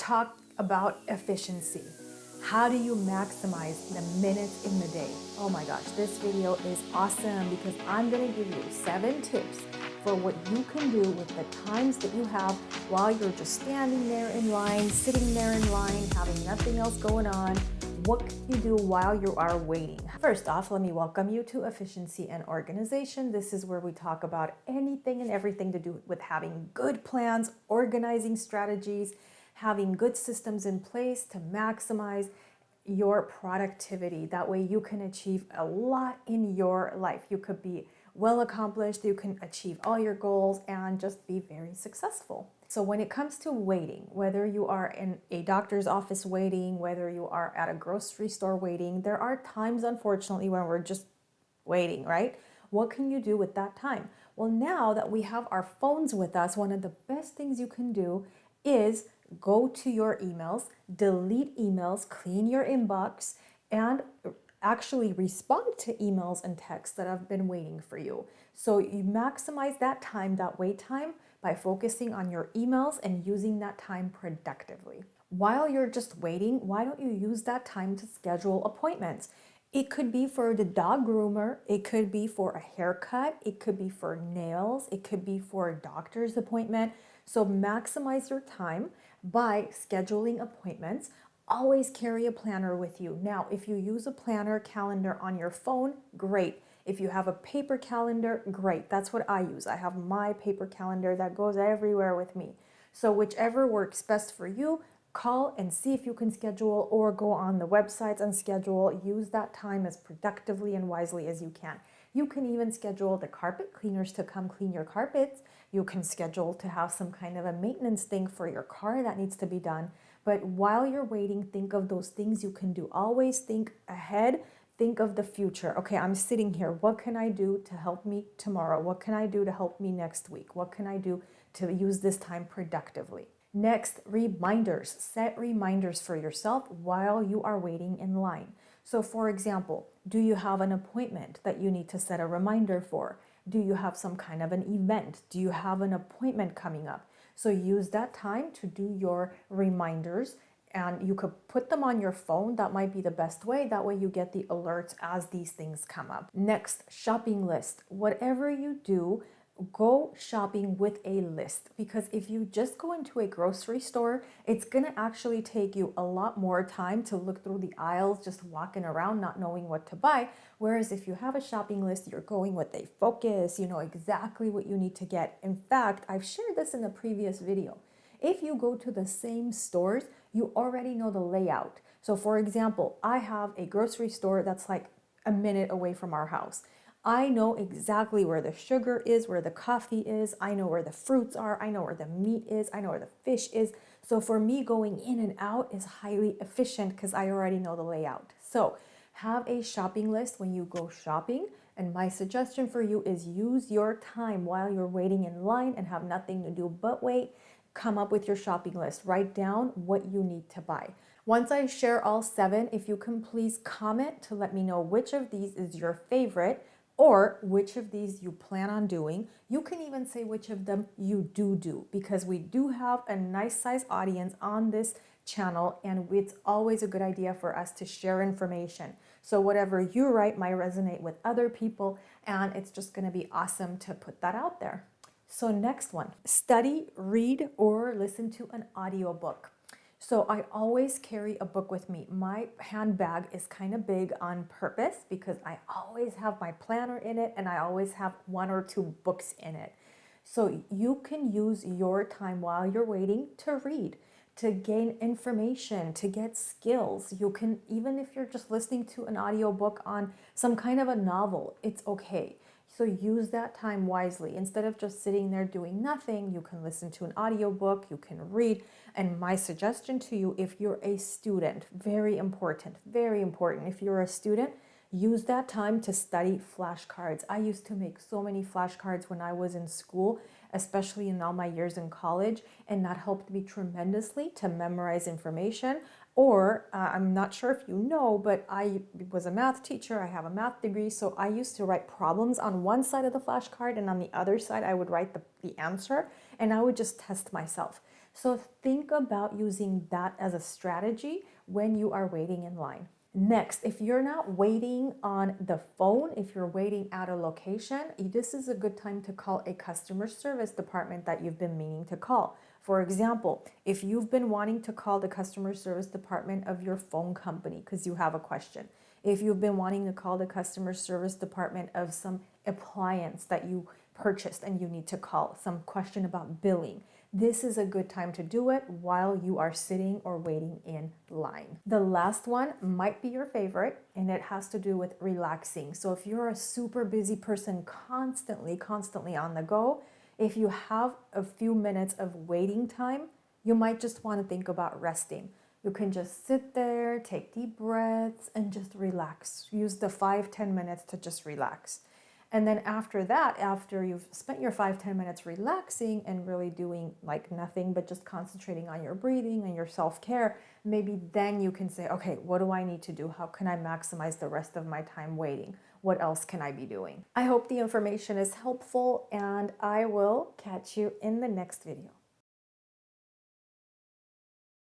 talk about efficiency. How do you maximize the minutes in the day? Oh my gosh, this video is awesome because I'm going to give you 7 tips for what you can do with the times that you have while you're just standing there in line, sitting there in line, having nothing else going on. What can you do while you are waiting? First off, let me welcome you to Efficiency and Organization. This is where we talk about anything and everything to do with having good plans, organizing strategies, having good systems in place to maximize your productivity. That way you can achieve a lot in your life. You could be well accomplished, you can achieve all your goals and just be very successful. So when it comes to waiting, whether you are in a doctor's office waiting, whether you are at a grocery store waiting, there are times, unfortunately, when we're just waiting, right? What can you do with that time? Well, now that we have our phones with us, one of the best things you can do is go to your emails, delete emails, clean your inbox, and actually respond to emails and texts that have been waiting for you. So you maximize that time, that wait time, by focusing on your emails and using that time productively. While you're just waiting, why don't you use that time to schedule appointments? It could be for the dog groomer, it could be for a haircut, it could be for nails, it could be for a doctor's appointment. So maximize your time by scheduling appointments. Always carry a planner with you. Now, if you use a planner calendar on your phone, great. If you have a paper calendar, great. That's what I use. I have my paper calendar that goes everywhere with me. So whichever works best for you, call and see if you can schedule, or go on the websites and schedule. Use that time as productively and wisely as you can. You can even schedule the carpet cleaners to come clean your carpets. You can schedule to have some kind of a maintenance thing for your car that needs to be done. But while you're waiting, think of those things you can do. Always think ahead. Think of the future. Okay, I'm sitting here. What can I do to help me tomorrow? What can I do to help me next week? What can I do to use this time productively? Next, reminders. Set reminders for yourself while you are waiting in line. So for example, do you have an appointment that you need to set a reminder for? Do you have some kind of an event? Do you have an appointment coming up? So use that time to do your reminders, and you could put them on your phone. That might be the best way. That way you get the alerts as these things come up. Next, shopping list. Whatever you do, go shopping with a list, because if you just go into a grocery store, it's going to actually take you a lot more time to look through the aisles, just walking around not knowing what to buy. Whereas if you have a shopping list, you're going with a focus, you know exactly what you need to get. In fact, I've shared this in a previous video. If you go to the same stores, you already know the layout. So for example, I have a grocery store that's like a minute away from our house. I know exactly where the sugar is, where the coffee is. I know where the fruits are. I know where the meat is. I know where the fish is. So for me, going in and out is highly efficient because I already know the layout. So have a shopping list when you go shopping. And my suggestion for you is use your time while you're waiting in line and have nothing to do but wait. Come up with your shopping list. Write down what you need to buy. Once I share all 7, if you can please comment to let me know which of these is your favorite, or which of these you plan on doing. You can even say which of them you do, because we do have a nice size audience on this channel, and it's always a good idea for us to share information. So whatever you write might resonate with other people, and it's just going to be awesome to put that out there. So next one, study, read, or listen to an audiobook. So I always carry a book with me. My handbag is kind of big on purpose because I always have my planner in it, and I always have 1 or 2 books in it. So you can use your time while you're waiting to read, to gain information, to get skills. You can, even if you're just listening to an audiobook on some kind of a novel, it's okay. So use that time wisely. Instead of just sitting there doing nothing, you can listen to an audiobook, you can read. And my suggestion to you, if you're a student, very important, if you're a student, use that time to study flashcards. I used to make so many flashcards when I was in school, especially in all my years in college, and that helped me tremendously to memorize information. Or I'm not sure if you know, but I was a math teacher. I have a math degree. So I used to write problems on one side of the flashcard, and on the other side, I would write the answer, and I would just test myself. So think about using that as a strategy when you are waiting in line. Next, if you're not waiting on the phone, if you're waiting at a location, this is a good time to call a customer service department that you've been meaning to call. For example, if you've been wanting to call the customer service department of your phone company because you have a question, if you've been wanting to call the customer service department of some appliance that you purchased and you need to call, some question about billing, this is a good time to do it while you are sitting or waiting in line. The last one might be your favorite, and it has to do with relaxing. So if you're a super busy person constantly on the go, if you have a few minutes of waiting time, you might just want to think about resting. You can just sit there, take deep breaths, and just relax. Use the 5-10 minutes to just relax. And then after that, after you've spent your 5-10 minutes relaxing and really doing like nothing but just concentrating on your breathing and your self-care, maybe then you can say, okay, what do I need to do? How can I maximize the rest of my time waiting? What else can I be doing? I hope the information is helpful, and I will catch you in the next video.